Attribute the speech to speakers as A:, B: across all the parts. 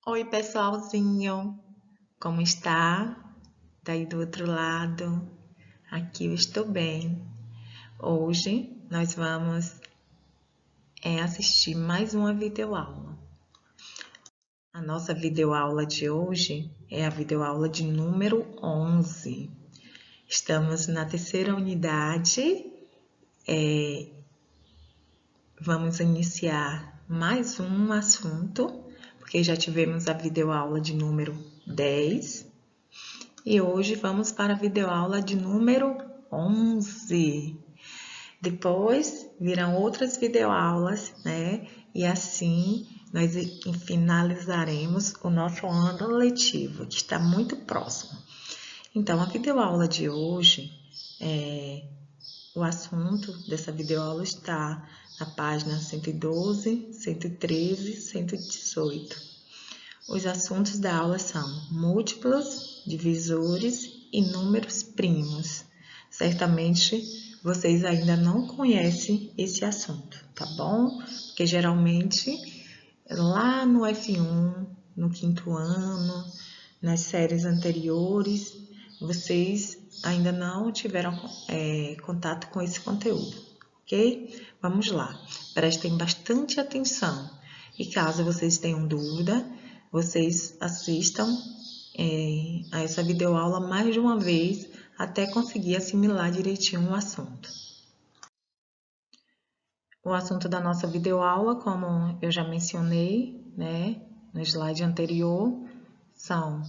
A: Oi, pessoalzinho, como está? Daí do outro lado, aqui eu estou bem. Hoje nós vamos assistir mais uma videoaula. A nossa videoaula de hoje é a videoaula de número 11. Estamos na terceira unidade. Vamos iniciar mais um assunto, porque já tivemos a videoaula de número 10. E hoje vamos para a videoaula de número 11. Depois virão outras videoaulas, né? E assim nós finalizaremos o nosso ano letivo, que está muito próximo. Então, a videoaula de hoje, o assunto dessa videoaula está na página 112, 113, 118. Os assuntos da aula são múltiplos, divisores e números primos. Certamente vocês ainda não conhecem esse assunto, tá bom? Porque geralmente lá no F1, no quinto ano, nas séries anteriores, vocês ainda não tiveram contato com esse conteúdo, ok? Vamos lá, prestem bastante atenção e caso vocês tenham dúvida, vocês assistam a essa videoaula mais de uma vez até conseguir assimilar direitinho o assunto. O assunto da nossa videoaula, como eu já mencionei, né, no slide anterior, são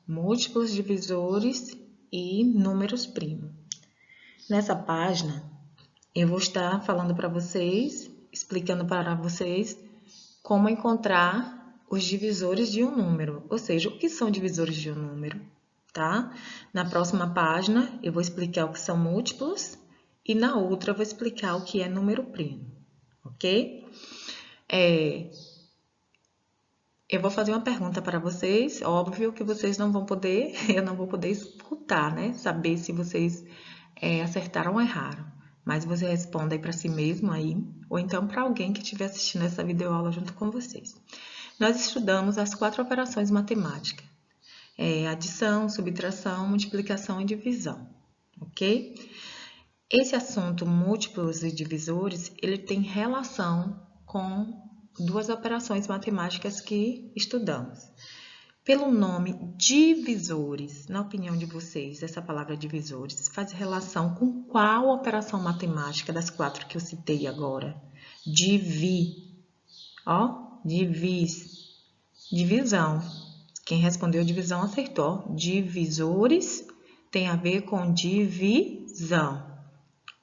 A: múltiplos divisores e números primos. Nessa página, eu vou estar falando para vocês, explicando para vocês como encontrar os divisores de um número, ou seja, o que são divisores de um número, tá? Na próxima página, eu vou explicar o que são múltiplos e na outra eu vou explicar o que é número primo, ok? Eu vou fazer uma pergunta para vocês, óbvio que vocês não vão poder, eu não vou poder escutar, né? Saber se vocês acertaram ou erraram. Mas você responda aí para si mesmo aí, ou então para alguém que estiver assistindo essa videoaula junto com vocês. Nós estudamos as 4 operações matemáticas: adição, subtração, multiplicação e divisão, ok? Esse assunto, múltiplos e divisores, ele tem relação com 2 operações matemáticas que estudamos. Pelo nome divisores, na opinião de vocês, essa palavra divisores faz relação com qual operação matemática das 4 que eu citei agora? Divisão. Quem respondeu divisão acertou. Divisores tem a ver com divisão.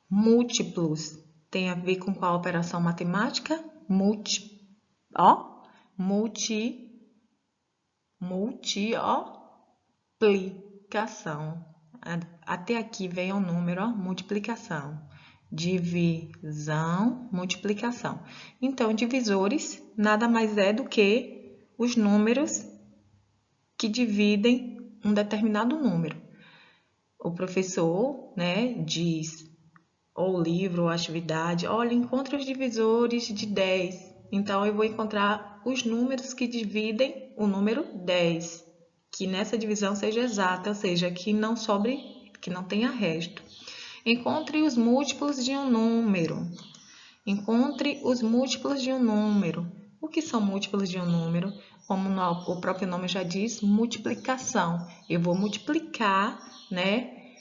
A: Múltiplos tem a ver com qual operação matemática? Multiplicação. Até aqui vem o número, multiplicação. Divisão, multiplicação. Então, divisores nada mais é do que os números que dividem um determinado número. O professor, né, diz, ou livro, ou atividade, olha, encontre os divisores de 10. Então, eu vou encontrar os números que dividem o número 10. Que nessa divisão seja exata, ou seja, que não sobre, que não tenha resto. Encontre os múltiplos de um número. Encontre os múltiplos de um número. O que são múltiplos de um número? Como o próprio nome já diz, multiplicação. Eu vou multiplicar, né,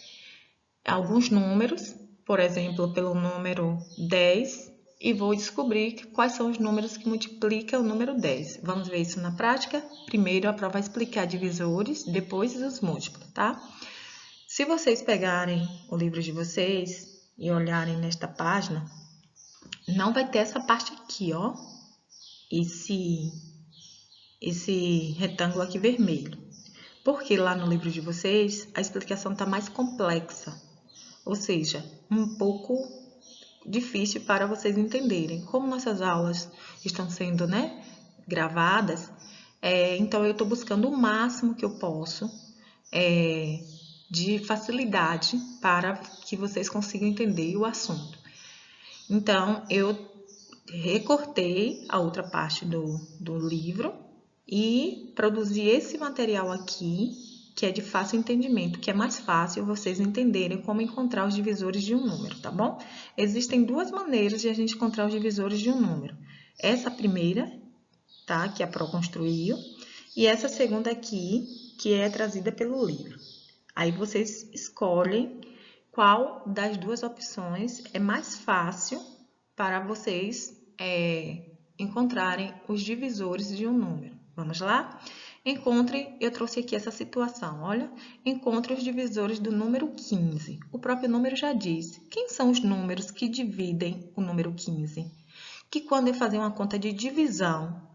A: alguns números, por exemplo, pelo número 10, e vou descobrir quais são os números que multiplicam o número 10. Vamos ver isso na prática? Primeiro a prova vai explicar divisores, depois os múltiplos, tá? Se vocês pegarem o livro de vocês e olharem nesta página, não vai ter essa parte aqui, ó. Esse retângulo aqui vermelho. Porque lá no livro de vocês, a explicação está mais complexa. Ou seja, um pouco difícil para vocês entenderem. Como nossas aulas estão sendo, né, gravadas, então eu estou buscando o máximo que eu posso de facilidade para que vocês consigam entender o assunto. Então, eu recortei a outra parte do livro, e produzir esse material aqui, que é de fácil entendimento, que é mais fácil vocês entenderem como encontrar os divisores de um número, tá bom? Existem duas maneiras de a gente encontrar os divisores de um número. Essa primeira, tá? Que a Pro construiu, e essa segunda aqui, que é trazida pelo livro. Aí vocês escolhem qual das duas opções é mais fácil para vocês encontrarem os divisores de um número. Vamos lá? Encontre, eu trouxe aqui essa situação, olha, encontre os divisores do número 15. O próprio número já diz. Quem são os números que dividem o número 15? Que quando eu fazer uma conta de divisão,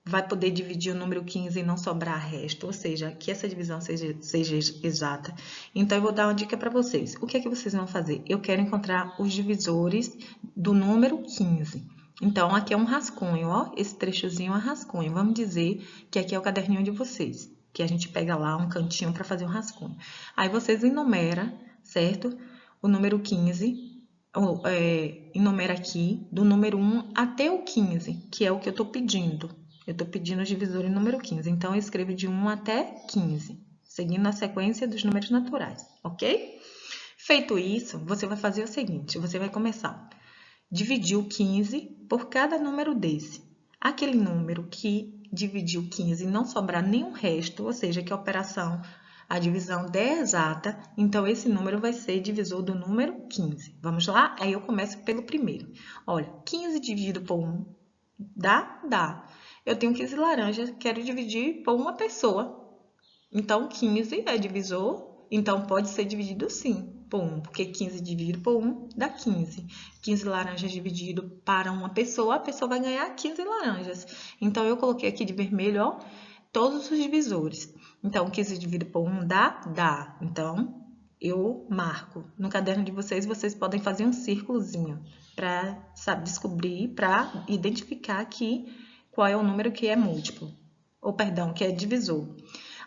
A: vai poder dividir o número 15 e não sobrar resto, ou seja, que essa divisão seja exata. Então, eu vou dar uma dica para vocês. O que é que vocês vão fazer? Eu quero encontrar os divisores do número 15. Então, aqui é um rascunho, ó, esse trechozinho é um rascunho. Vamos dizer que aqui é o caderninho de vocês, que a gente pega lá um cantinho para fazer um rascunho. Aí, vocês enumeram, certo? O número 15, enumera aqui do número 1 até o 15, que é o que eu estou pedindo. Eu estou pedindo os divisores número 15, então eu escrevo de 1 até 15, seguindo a sequência dos números naturais, ok? Feito isso, você vai fazer o seguinte, você vai começar a dividir o 15 por cada número desse. Aquele número que dividiu 15 e não sobrar nenhum resto, ou seja, que a divisão der exata, então esse número vai ser divisor do número 15. Vamos lá? Aí eu começo pelo primeiro. Olha, 15 dividido por 1, dá? Dá. Eu tenho 15 laranjas, quero dividir por uma pessoa. Então, 15 é divisor, então pode ser dividido sim por 1, porque 15 dividido por 1 dá 15. 15 laranjas dividido para uma pessoa, a pessoa vai ganhar 15 laranjas. Então, eu coloquei aqui de vermelho, ó, todos os divisores. Então, 15 dividido por 1 dá? Dá. Então, eu marco. No caderno de vocês, vocês podem fazer um círculozinho para descobrir, para identificar aqui qual é o número que é múltiplo, ou perdão, que é divisor.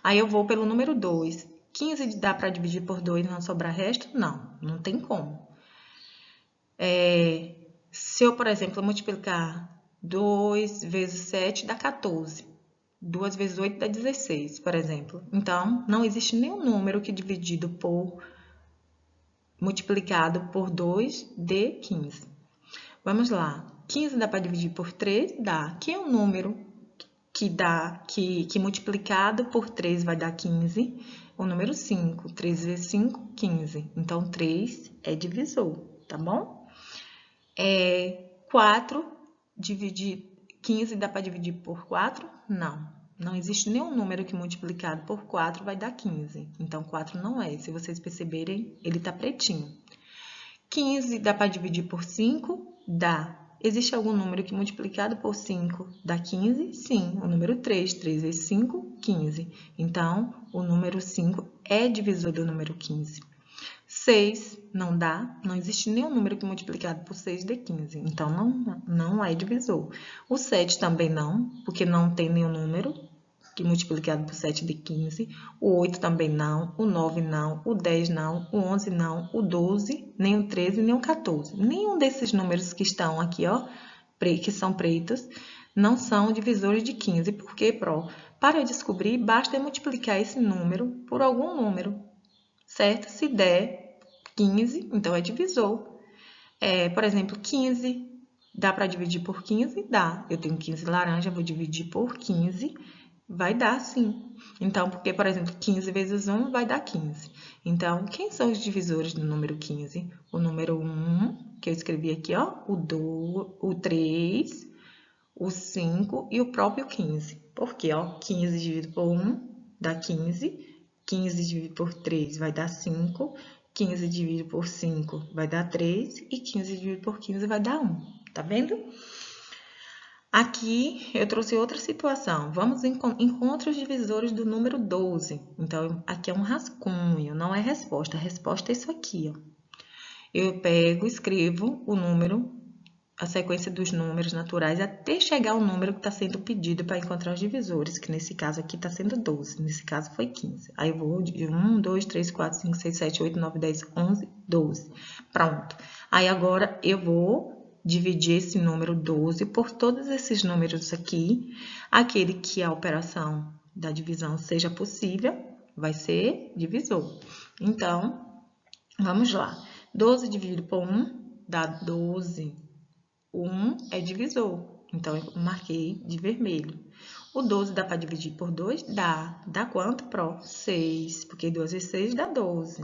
A: Aí eu vou pelo número 2. 15 dá para dividir por 2 e não sobrar resto? Não, não tem como. Se eu, por exemplo, multiplicar 2 vezes 7 dá 14. 2 vezes 8 dá 16, por exemplo. Então, não existe nenhum número que multiplicado por 2 dê 15. Vamos lá. 15 dá para dividir por 3? Dá. Que é um número que multiplicado por 3 vai dar 15? O número 5. 3 vezes 5, 15. Então, 3 é divisor, tá bom? 4, 15 dá para dividir por 4? Não. Não existe nenhum número que multiplicado por 4 vai dar 15. Então, 4 não é. Se vocês perceberem, ele está pretinho. 15 dá para dividir por 5? Dá. Existe algum número que multiplicado por 5 dá 15? Sim, o número 3. 3 vezes 5, 15. Então, o número 5 é divisor do número 15. 6 não dá, não existe nenhum número que multiplicado por 6 dê 15. Então, não é divisor. O 7 também não, porque não tem nenhum número que multiplicado por 7 dê 15. O 8 também não, o 9 não, o 10 não, o 11 não, o 12, nem o 13, nem o 14. Nenhum desses números que estão aqui, ó, que são pretos, não são divisores de 15. Por quê, Pro? Para eu descobrir, basta eu multiplicar esse número por algum número, certo? Se der 15, então é divisor. Por exemplo, 15, dá para dividir por 15? Dá. Eu tenho 15 laranja, vou dividir por 15, vai dar sim. Então, porque, por exemplo, 15 vezes 1 vai dar 15. Então, quem são os divisores do número 15? O número 1, que eu escrevi aqui, ó, o 3, o 5 e o próprio 15. Por quê? Ó, 15 dividido por 1 dá 15. 15 dividido por 3 vai dar 5. 15 dividido por 5 vai dar 3. E 15 dividido por 15 vai dar 1. Tá vendo? Aqui eu trouxe outra situação. Vamos encontrar os divisores do número 12. Então, aqui é um rascunho, não é resposta. A resposta é isso aqui, ó. Eu pego, escrevo o número, a sequência dos números naturais, até chegar ao número que está sendo pedido para encontrar os divisores, que nesse caso aqui está sendo 12, nesse caso foi 15. Aí eu vou de 1, 2, 3, 4, 5, 6, 7, 8, 9, 10, 11, 12. Pronto. Aí agora eu vou dividir esse número 12 por todos esses números aqui. Aquele que a operação da divisão seja possível, vai ser divisor. Então, vamos lá. 12 dividido por 1 dá 12. O 1 é divisor, então eu marquei de vermelho. O 12 dá para dividir por 2? Dá. Dá quanto, Pro? 6, porque 2 vezes 6 dá 12.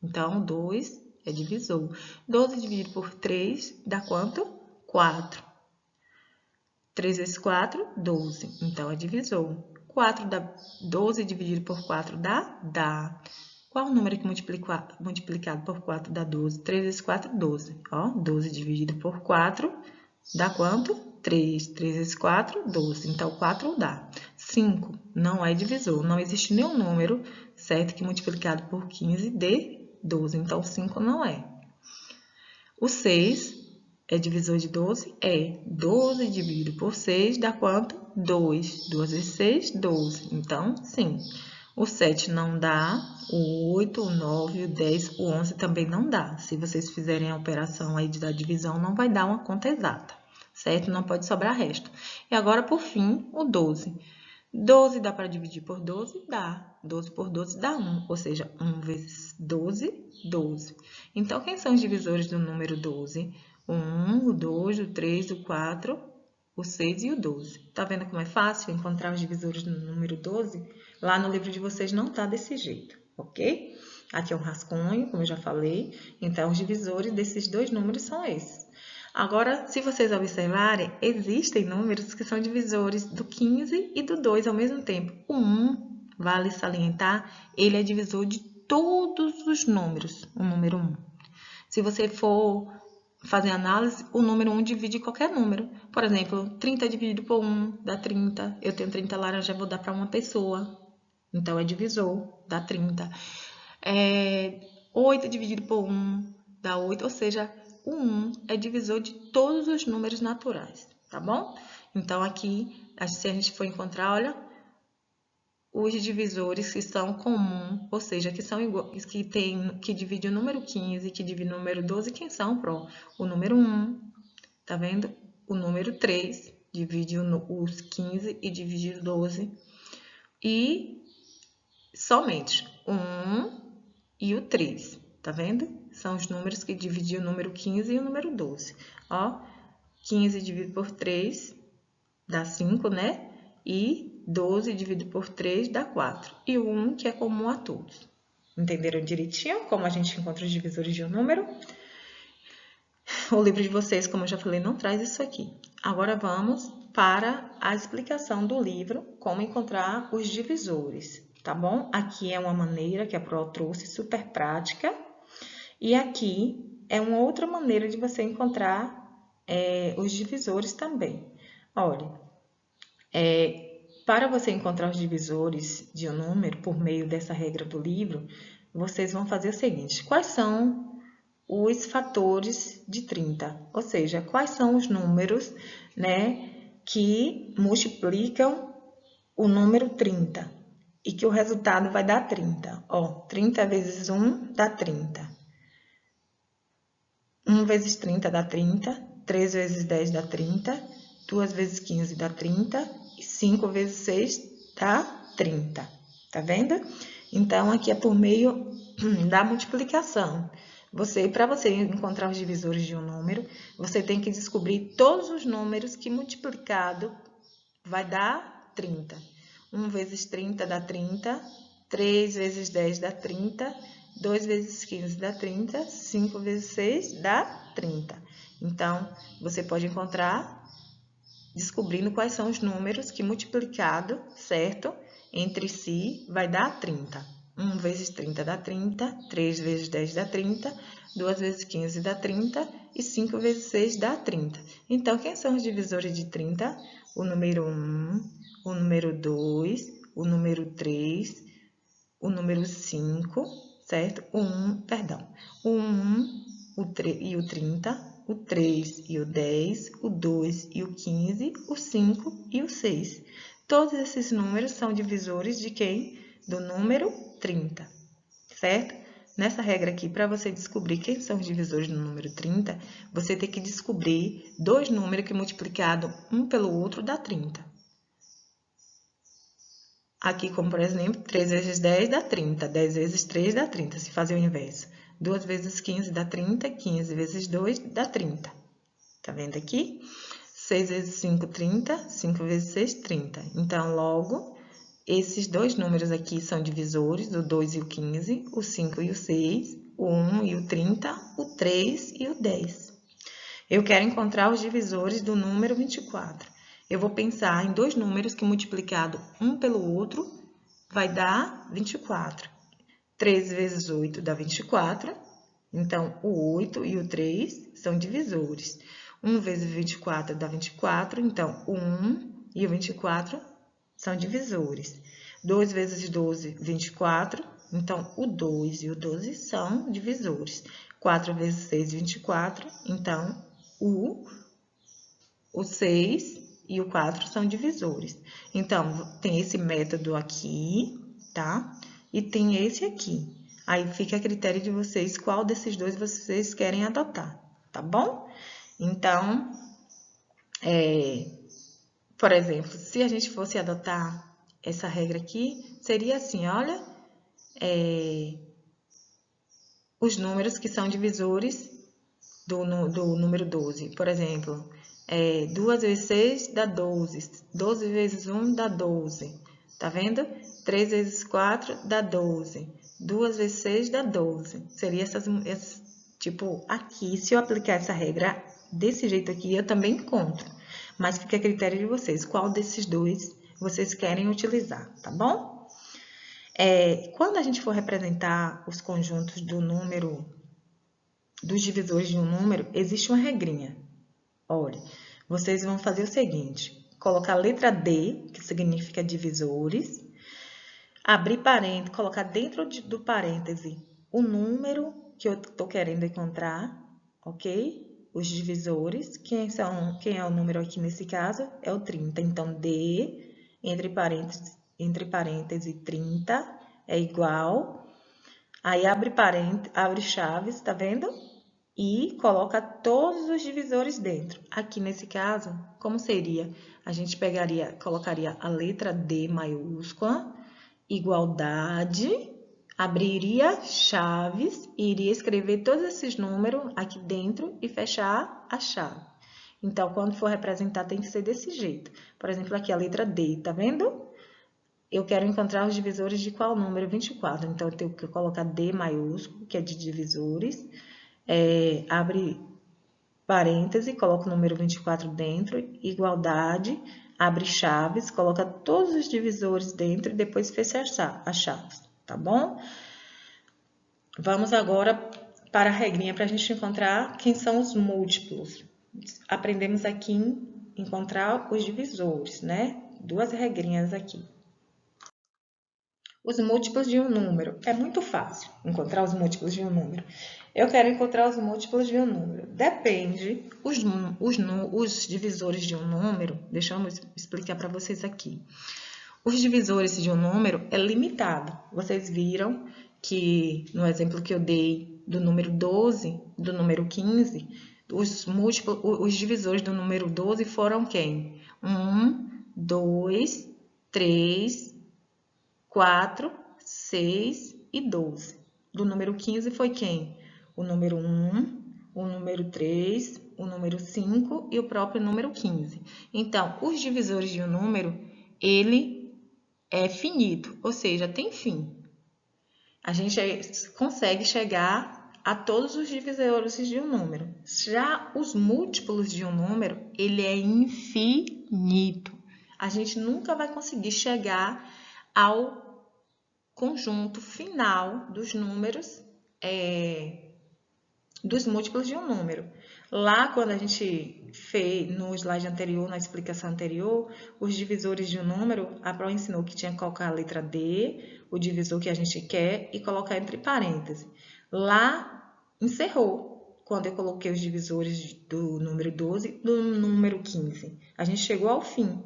A: Então, o 2 é divisor. 12 dividido por 3 dá quanto? 4. 3 vezes 4, 12. Então, é divisor. 12 dividido por 4 dá? Dá. Qual o número que multiplicado por 4 dá 12? 3 vezes 4, 12. Ó, 12 dividido por 4 dá quanto? 3. 3 vezes 4, 12. Então, 4 dá. 5 não é divisor. Não existe nenhum número, certo, que multiplicado por 15 dê 12. Então, 5 não é. O 6 é divisor de 12? É. 12 dividido por 6 dá quanto? 2. 2 vezes 6, 12. Então, sim. O 7 não dá. O 8, o 9, o 10, o 11 também não dá. Se vocês fizerem a operação aí da divisão, não vai dar uma conta exata, certo? Não pode sobrar resto. E agora, por fim, o 12. 12 dá para dividir por 12? Dá. 12 por 12 dá 1, ou seja, 1 vezes 12, 12. Então, quem são os divisores do número 12? O 1, o 2, o 3, o 4, o 6 e o 12. Tá vendo como é fácil encontrar os divisores do número 12? Lá no livro de vocês não tá desse jeito, ok? Aqui é um rascunho, como eu já falei. Então, os divisores desses dois números são esses. Agora, se vocês observarem, existem números que são divisores do 15 e do 2 ao mesmo tempo. O 1, vale salientar, ele é divisor de todos os números, o número 1. Se você for fazer análise, o número 1 divide qualquer número. Por exemplo, 30 dividido por 1 dá 30. Eu tenho 30 laranjas, vou dar para uma pessoa. Então, é divisor, dá 30. 8 dividido por 1 dá 8, ou seja, o 1 é divisor de todos os números naturais, tá bom? Então, aqui, se a gente for encontrar, olha, os divisores que são comuns, ou seja, que são iguais, que divide o número 15, que divide o número 12, quem são, Pro? O número 1, tá vendo? O número 3 divide os 15 e divide o 12. E somente o 1 e o 3, tá vendo? São os números que dividem o número 15 e o número 12. Ó, 15 dividido por 3 dá 5, né? E 12 dividido por 3 dá 4. E o 1, que é comum a todos. Entenderam direitinho como a gente encontra os divisores de um número? O livro de vocês, como eu já falei, não traz isso aqui. Agora vamos para a explicação do livro, como encontrar os divisores, tá bom? Aqui é uma maneira que a Pro trouxe, super prática. E aqui é uma outra maneira de você encontrar os divisores também. Olha, para você encontrar os divisores de um número por meio dessa regra do livro, vocês vão fazer o seguinte: quais são os fatores de 30? Ou seja, quais são os números, né, que multiplicam o número 30 e que o resultado vai dar 30? Ó, 30 vezes 1 dá 30. 1 vezes 30 dá 30, 3 vezes 10 dá 30, 2 vezes 15 dá 30 e 5 vezes 6 dá 30. Tá vendo? Então, aqui é por meio da multiplicação. Para você encontrar os divisores de um número, você tem que descobrir todos os números que multiplicado vai dar 30. 1 vezes 30 dá 30, 3 vezes 10 dá 30, 2 vezes 15 dá 30, 5 vezes 6 dá 30. Então, você pode encontrar descobrindo quais são os números que multiplicado, certo? Entre si vai dar 30. 1 vezes 30 dá 30, 3 vezes 10 dá 30, 2 vezes 15 dá 30 e 5 vezes 6 dá 30. Então, quem são os divisores de 30? O número 1, o número 2, o número 3, o número 5, certo? O 1 e o 30, o 3 e o 10, o 2 e o 15, o 5 e o 6. Todos esses números são divisores de quem? Do número 30, certo? Nessa regra aqui, para você descobrir quem são os divisores do número 30, você tem que descobrir dois números que multiplicado um pelo outro dá 30. Aqui, como por exemplo, 3 vezes 10 dá 30, 10 vezes 3 dá 30, se fazer o inverso. 2 vezes 15 dá 30, 15 vezes 2 dá 30. Tá vendo aqui? 6 vezes 5, 30, 5 vezes 6, 30. Então, logo, esses dois números aqui são divisores, o 2 e o 15, o 5 e o 6, o 1 e o 30, o 3 e o 10. Eu quero encontrar os divisores do número 24. Eu vou pensar em dois números que multiplicado um pelo outro vai dar 24. 3 vezes 8 dá 24. Então, o 8 e o 3 são divisores. 1 vezes 24 dá 24. Então, o 1 e o 24 são divisores. 2 vezes 12, 24. Então, o 2 e o 12 são divisores. 4 vezes 6, 24. Então, o 6 e o 4 são divisores. Então, tem esse método aqui, tá? E tem esse aqui. Aí fica a critério de vocês qual desses dois vocês querem adotar, tá bom? Então, por exemplo, se a gente fosse adotar essa regra aqui, seria assim, olha, os números que são divisores do número 12. Por exemplo, 2 vezes 6 dá 12. 12 vezes 1 dá 12. Tá vendo? 3 vezes 4 dá 12. 2 vezes 6 dá 12. Seria tipo, aqui, se eu aplicar essa regra desse jeito aqui, eu também encontro. Mas fica a critério de vocês, qual desses dois vocês querem utilizar, tá bom? Quando a gente for representar os conjuntos do número, dos divisores de um número, existe uma regrinha. Olha, vocês vão fazer o seguinte, colocar a letra D, que significa divisores, abrir parênteses, colocar dentro do parêntese o número que eu estou querendo encontrar, ok? Os divisores, quem é o número aqui nesse caso? É o 30. Então, D, entre parênteses 30, é igual. Aí, abre chaves, tá vendo? E coloca todos os divisores dentro. Aqui nesse caso, como seria? A gente colocaria a letra D maiúscula, igualdade, abriria chaves e iria escrever todos esses números aqui dentro e fechar a chave. Então, quando for representar, tem que ser desse jeito. Por exemplo, aqui a letra D, tá vendo? Eu quero encontrar os divisores de qual número? 24. Então, eu tenho que colocar D maiúsculo, que é de divisores, abre parêntese, coloca o número 24 dentro, igualdade, abre chaves, coloca todos os divisores dentro e depois fecha as chaves, tá bom? Vamos agora para a regrinha para a gente encontrar quem são os múltiplos. Aprendemos aqui em encontrar os divisores, né? Duas regrinhas aqui. Os múltiplos de um número. É muito fácil encontrar os múltiplos de um número. Eu quero encontrar os múltiplos de um número. Depende, os divisores de um número, deixa eu explicar para vocês aqui. Os divisores de um número é limitado. Vocês viram que no exemplo que eu dei do número 12, do número 15, os divisores do número 12 foram quem? 1, 2, 3, 4, 6 e 12. Do número 15 foi quem? O número 1, o número 3, o número 5 e o próprio número 15. Então, os divisores de um número, ele é finito, ou seja, tem fim. A gente consegue chegar a todos os divisores de um número. Já os múltiplos de um número, ele é infinito. A gente nunca vai conseguir chegar ao conjunto final dos números, dos múltiplos de um número. Lá, quando a gente fez no slide anterior, na explicação anterior, os divisores de um número, a Pro ensinou que tinha que colocar a letra D, o divisor que a gente quer, e colocar entre parênteses. Lá, encerrou, quando eu coloquei os divisores do número 12 e do número 15. A gente chegou ao fim.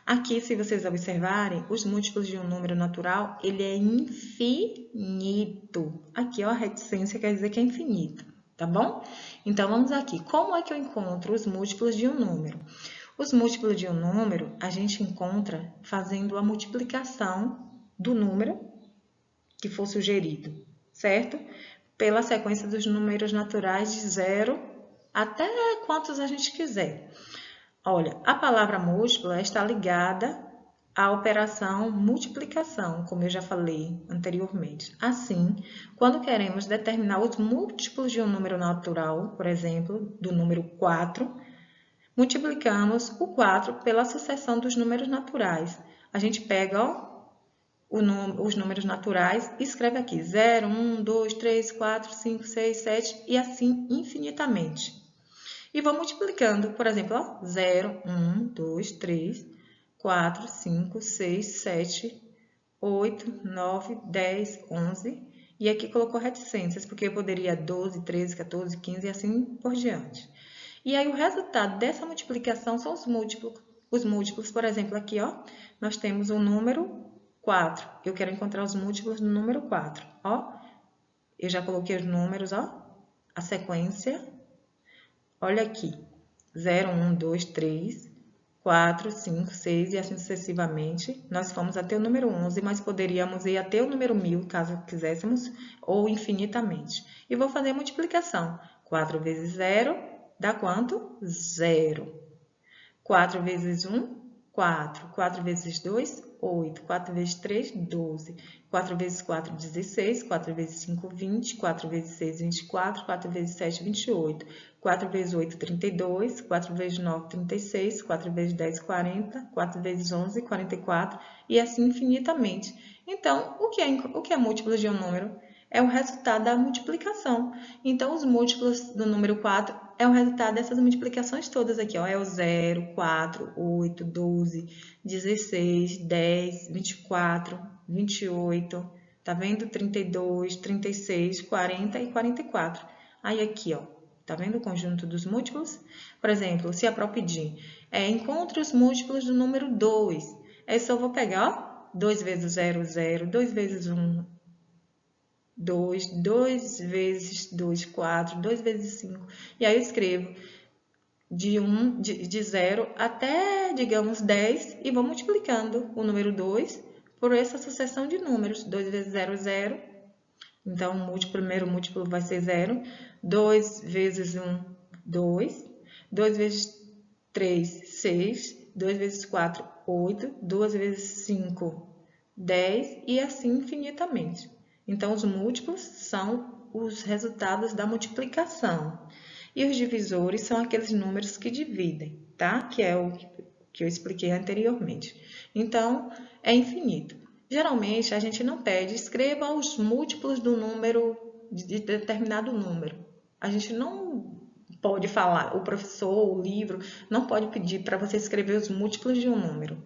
A: Aqui, se vocês observarem, os múltiplos de um número natural, ele é infinito. Aqui, ó, a reticência quer dizer que é infinito, tá bom? Então, vamos aqui. Como é que eu encontro os múltiplos de um número? Os múltiplos de um número, a gente encontra fazendo a multiplicação do número que for sugerido, certo? Pela sequência dos números naturais de 0 até quantos a gente quiser. Olha, a palavra múltipla está ligada à operação multiplicação, como eu já falei anteriormente. Assim, quando queremos determinar os múltiplos de um número natural, por exemplo, do número 4, multiplicamos o 4 pela sucessão dos números naturais. A gente pega, ó, os números naturais e escreve aqui 0, 1, 2, 3, 4, 5, 6, 7 e assim infinitamente. E vou multiplicando, por exemplo, ó, 0, 1, 2, 3, 4, 5, 6, 7, 8, 9, 10, 11. E aqui colocou reticências, porque eu poderia 12, 13, 14, 15 e assim por diante. E aí o resultado dessa multiplicação são os múltiplos. Os múltiplos, por exemplo, aqui, ó, nós temos o número 4. Eu quero encontrar os múltiplos do número 4. Ó, eu já coloquei os números, ó, a sequência. Olha aqui, 0, 1, 2, 3, 4, 5, 6 e assim sucessivamente. Nós fomos até o número 11, mas poderíamos ir até o número 1000, caso quiséssemos, ou infinitamente. E vou fazer a multiplicação. 4 vezes 0 dá quanto? 0. 4 vezes 1, 4. 4 vezes 2, 8. 4 vezes 3, 12. 4 vezes 4, 16. 4 vezes 5, 20. 4 vezes 6, 24. 4 vezes 7, 28. 4 vezes 8, 32. 4 vezes 9, 36. 4 vezes 10, 40. 4 vezes 11, 44. E assim infinitamente. Então, o que é múltiplo de um número? É o resultado da multiplicação. Então, os múltiplos do número 4 é o resultado dessas multiplicações todas aqui, ó. É o 0, 4, 8, 12, 16, 10, 24, 28, tá vendo? 32, 36, 40 e 44. Aí aqui, ó, tá vendo o conjunto dos múltiplos? Por exemplo, se a pró pedir, encontre os múltiplos do número 2. Aí só vou pegar, ó, 2 vezes 0, 0, 2 vezes 1, 2, 2 vezes 2, 4, 2 vezes 5. E aí eu escrevo de 0 até, digamos, 10 e vou multiplicando o número 2 por essa sucessão de números. 2 vezes 0, 0. Então, o primeiro múltiplo vai ser 0. 2 vezes 1, 2. 2 vezes 3, 6. 2 vezes 4, 8. 2 vezes 5, 10. E assim infinitamente. Então, os múltiplos são os resultados da multiplicação. E os divisores são aqueles números que dividem, tá? Que é o que eu expliquei anteriormente. Então, é infinito. Geralmente, a gente não pede, escreva os múltiplos do número, de determinado número. A gente não pode falar, o professor, o livro, não pode pedir para você escrever os múltiplos de um número.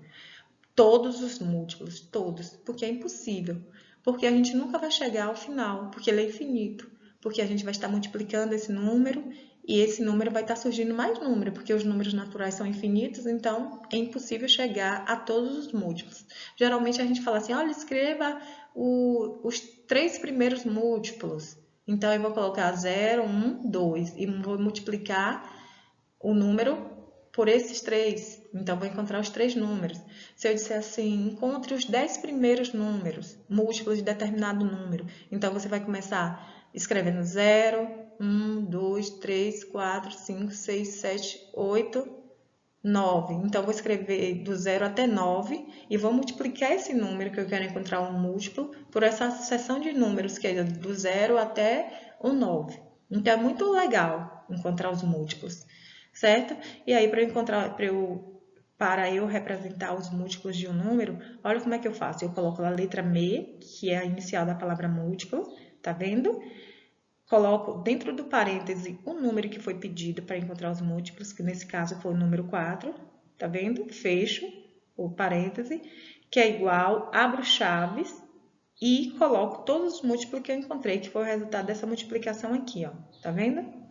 A: Todos os múltiplos, todos, porque é impossível. Porque a gente nunca vai chegar ao final, porque ele é infinito. Porque a gente vai estar multiplicando esse número e esse número vai estar surgindo mais número, porque os números naturais são infinitos, então é impossível chegar a todos os múltiplos. Geralmente a gente fala assim, olha, escreva os 3 primeiros múltiplos. Então eu vou colocar 0, 1, 2 e vou multiplicar o número por esses 3. Então, vou encontrar os 3 números. Se eu disser assim, encontre os 10 primeiros números, múltiplos de determinado número. Então, você vai começar escrevendo 0, 1, 2, 3, 4, 5, 6, 7, 8, 9. Então, vou escrever do 0 até 9 e vou multiplicar esse número que eu quero encontrar um múltiplo por essa sucessão de números, que é do 0 até o 9. Então, é muito legal encontrar os múltiplos, certo? E aí, para eu representar os múltiplos de um número, olha como é que eu faço. Eu coloco a letra M, que é a inicial da palavra múltiplo, tá vendo? Coloco dentro do parêntese o número que foi pedido para encontrar os múltiplos, que nesse caso foi o número 4, tá vendo? Fecho o parêntese, que é igual, abro chaves e coloco todos os múltiplos que eu encontrei, que foi o resultado dessa multiplicação aqui, ó, tá vendo?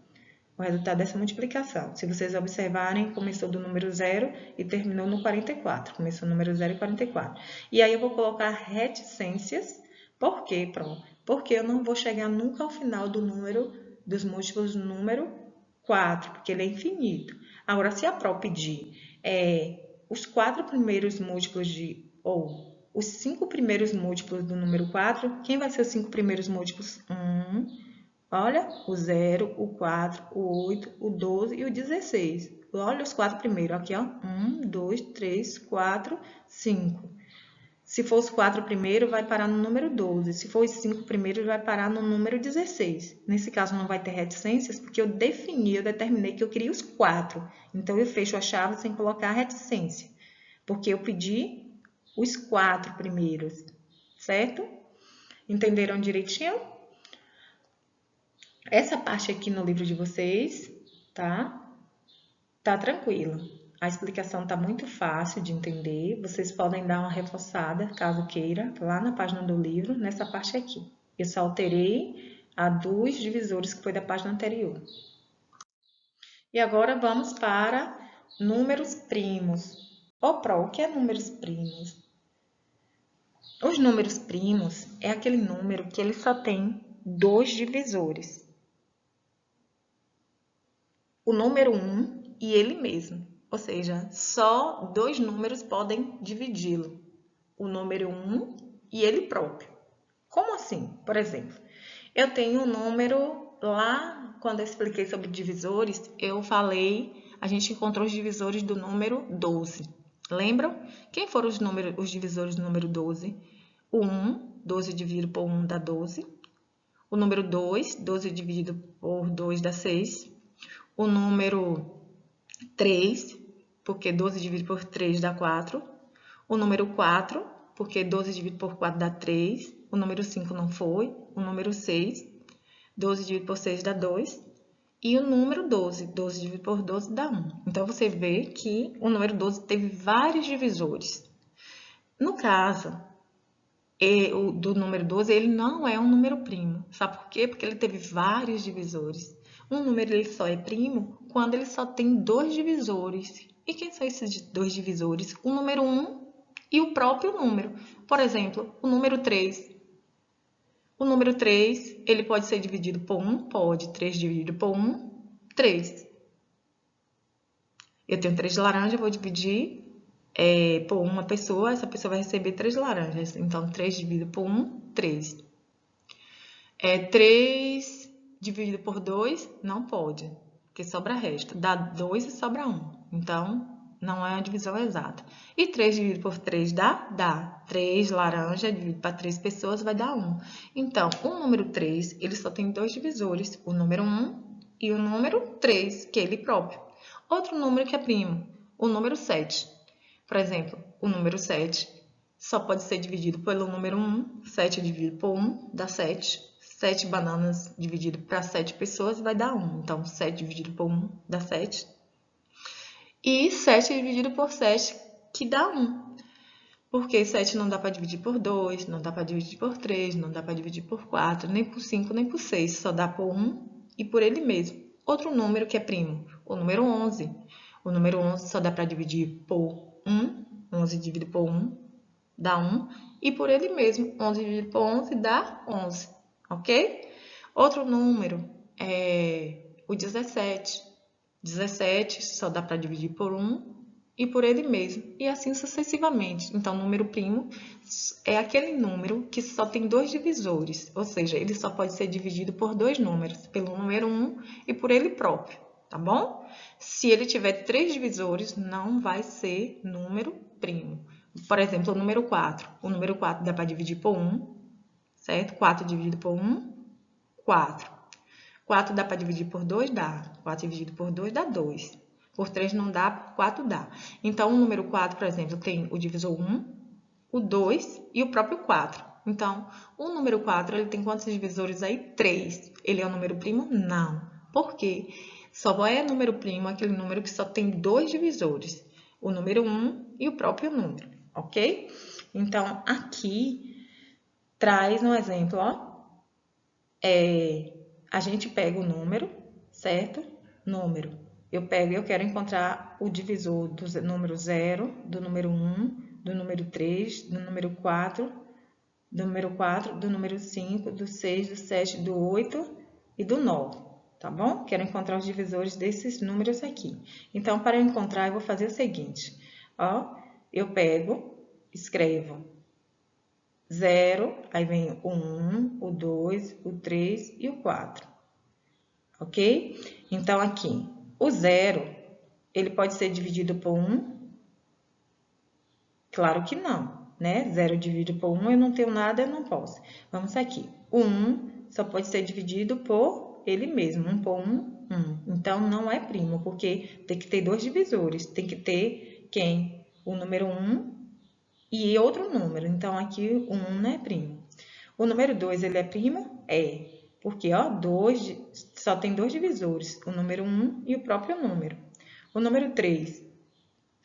A: o resultado dessa multiplicação. Se vocês observarem, começou do número 0 e terminou no 44. Começou no número 0 e 44. E aí eu vou colocar reticências. Por quê, pronto? Porque eu não vou chegar nunca ao final do número, dos múltiplos do número 4, porque ele é infinito. Agora, se a Pro pedir os 4 primeiros múltiplos ou os 5 primeiros múltiplos do número 4, quem vai ser os 5 primeiros múltiplos? Olha, o 0, o 4, o 8, o 12 e o 16. Olha os 4 primeiros. Aqui, ó. 1, 2, 3, 4, 5. Se for os 4 primeiros, vai parar no número 12. Se for os 5 primeiros, vai parar no número 16. Nesse caso, não vai ter reticências, porque eu determinei que eu queria os 4. Então, eu fecho a chave sem colocar a reticência. Porque eu pedi os 4 primeiros, certo? Entenderam direitinho? Essa parte aqui no livro de vocês, tá? Tá tranquilo. A explicação tá muito fácil de entender. Vocês podem dar uma reforçada, caso queira, lá na página do livro, nessa parte aqui. Eu só alterei a dos divisores que foi da página anterior. E agora vamos para números primos. Ô, Pro, o que é números primos? Os números primos é aquele número que ele só tem 2 divisores. O número 1 e ele mesmo. Ou seja, só 2 números podem dividi-lo. O número 1 e ele próprio. Como assim? Por exemplo, eu tenho um número lá, quando eu expliquei sobre divisores, eu falei, a gente encontrou os divisores do número 12. Lembram? Quem foram os divisores do número 12? O 1, 12 dividido por 1 dá 12. O número 2, 12 dividido por 2 dá 6. O número 3, porque 12 dividido por 3 dá 4. O número 4, porque 12 dividido por 4 dá 3. O número 5 não foi. O número 6, 12 dividido por 6 dá 2. E o número 12, 12 dividido por 12 dá 1. Então, você vê que o número 12 teve vários divisores. No caso do número 12, ele não é um número primo. Sabe por quê? Porque ele teve vários divisores. Um número ele só é primo quando ele só tem 2 divisores. E quem são esses 2 divisores? O número 1 e o próprio número. Por exemplo, o número 3. O número 3, ele pode ser dividido por 1? Pode. 3 dividido por 1, 3. Eu tenho 3 laranjas, eu vou dividir por uma pessoa, essa pessoa vai receber 3 laranjas. Então, 3 dividido por 1, 3. 3 dividido por 2, não pode, porque sobra resto. Dá 2 e sobra 1. Então, não é uma divisão exata. E 3 dividido por 3 dá? Dá. 3 laranja dividido para 3 pessoas vai dar 1. Então, o número 3, ele só tem 2 divisores, o número 1 e o número 3, que é ele próprio. Outro número que é primo, o número 7. Por exemplo, o número 7 só pode ser dividido pelo número 1. 7 dividido por 1 dá 7. 7 bananas dividido para 7 pessoas vai dar 1. Então, 7 dividido por 1 dá 7. E 7 dividido por 7, que dá 1. Porque 7 não dá para dividir por 2, não dá para dividir por 3, não dá para dividir por 4, nem por 5, nem por 6. Só dá por 1 e por ele mesmo. Outro número que é primo, o número 11. O número 11 só dá para dividir por 1. 11 dividido por 1 dá 1. E por ele mesmo, 11 dividido por 11 dá 11. Ok? Outro número é o 17. 17 só dá para dividir por 1 e por ele mesmo, e assim sucessivamente. Então, o número primo é aquele número que só tem 2 divisores, ou seja, ele só pode ser dividido por 2 números, pelo número 1 e por ele próprio, tá bom? Se ele tiver 3 divisores, não vai ser número primo. Por exemplo, o número 4. O número 4 dá para dividir por 1, certo? 4 dividido por 1, 4. 4 dá para dividir por 2? Dá. 4 dividido por 2 dá 2. Por 3 não dá, por 4 dá. Então, o número 4, por exemplo, tem o divisor 1, o 2 e o próprio 4. Então, o número 4, ele tem quantos divisores aí? 3. Ele é um número primo? Não. Por quê? Só é número primo aquele número que só tem 2 divisores. O número 1 e o próprio número, ok? Então, aqui, traz um exemplo, ó. A gente pega o número, certo? número. Eu quero encontrar o divisor do número 0, do número 1, do número 3, do número 4, do número 5, do 6, do 7, do 8 e do 9, tá bom? Quero encontrar os divisores desses números aqui. Então, para eu encontrar, eu vou fazer o seguinte, ó, eu escrevo 0, aí vem o 1, o 2, o 3 e o 4, ok? Então, aqui, o 0, ele pode ser dividido por 1? Claro que não, né? 0 dividido por 1, eu não tenho nada, eu não posso. Vamos aqui. O 1 só pode ser dividido por ele mesmo. 1 por 1, 1. Então, não é primo, porque tem que ter dois divisores. Tem que ter quem? O número 1 e outro número. Então, aqui o 1 não é primo. O número 2, ele é primo? É. Porque, ó, só tem dois divisores. O número 1 e o próprio número. O número 3,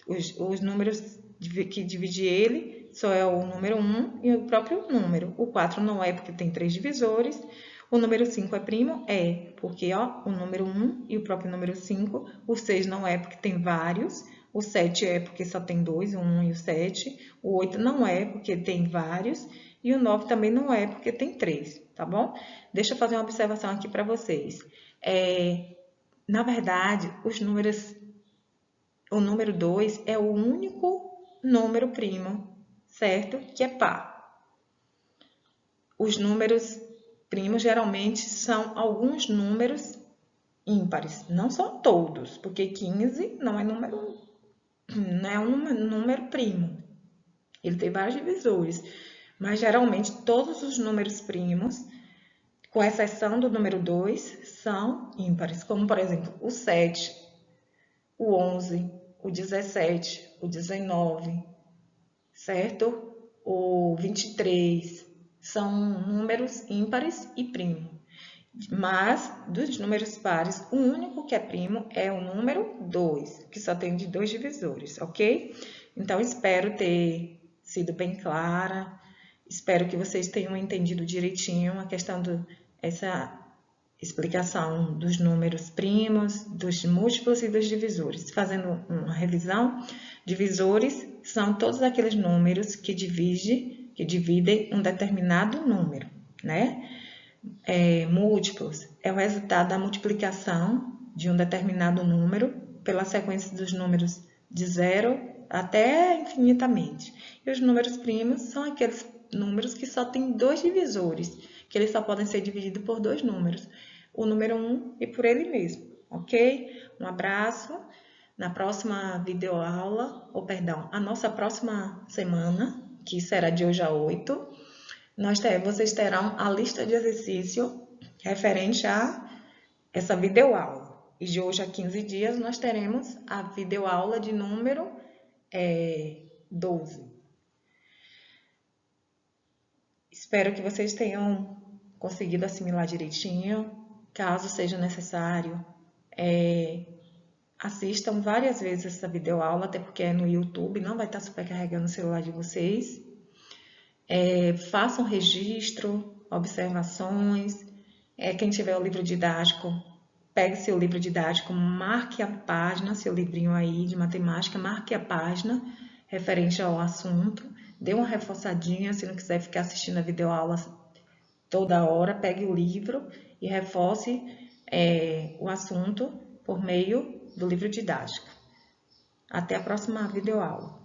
A: os números que divide ele só é o número 1 e o próprio número. O 4 não é porque tem 3 divisores. O número 5 é primo? É, porque ó, o número 1 e o próprio número 5. O 6 não é porque tem vários. O 7 é porque só tem 2, o 1 e o 7. O 8 não é porque tem vários. E o 9 também não é porque tem 3, tá bom? Deixa eu fazer uma observação aqui para vocês. Na verdade, o número 2 é o único número primo, certo? Que é par. Os números primos geralmente são alguns números ímpares, não são todos, porque 15 não é um número primo. Ele tem vários divisores, mas geralmente todos os números primos, com exceção do número 2, são ímpares, como por exemplo o 7, o 11, o 17, o 19, certo? O 23, são números ímpares e primo. Mas, dos números pares, o único que é primo é o número 2, que só tem de dois divisores, ok? Então, espero ter sido bem clara, espero que vocês tenham entendido direitinho a questão essa explicação dos números primos, dos múltiplos e dos divisores. Fazendo uma revisão, divisores são todos aqueles números que dividem um determinado número, né? Múltiplos é o resultado da multiplicação de um determinado número pela sequência dos números de 0 até infinitamente. E os números primos são aqueles números que só têm dois divisores, que eles só podem ser divididos por dois números, o número 1 e por ele mesmo, ok? Um abraço. Na próxima videoaula, a nossa próxima semana, que será de hoje a 8, vocês terão a lista de exercício referente a essa videoaula. E de hoje a 15 dias, nós teremos a videoaula de número 12. Espero que vocês tenham conseguido assimilar direitinho. Caso seja necessário, assistam várias vezes essa videoaula, até porque é no YouTube, não vai estar supercarregando o celular de vocês. Façam registro, observações. Quem tiver o livro didático, pegue seu livro didático, marque a página, seu livrinho aí de matemática, marque a página referente ao assunto, dê uma reforçadinha, se não quiser ficar assistindo a videoaula toda hora, pegue o livro e reforce o assunto por meio do livro didático. Até a próxima videoaula.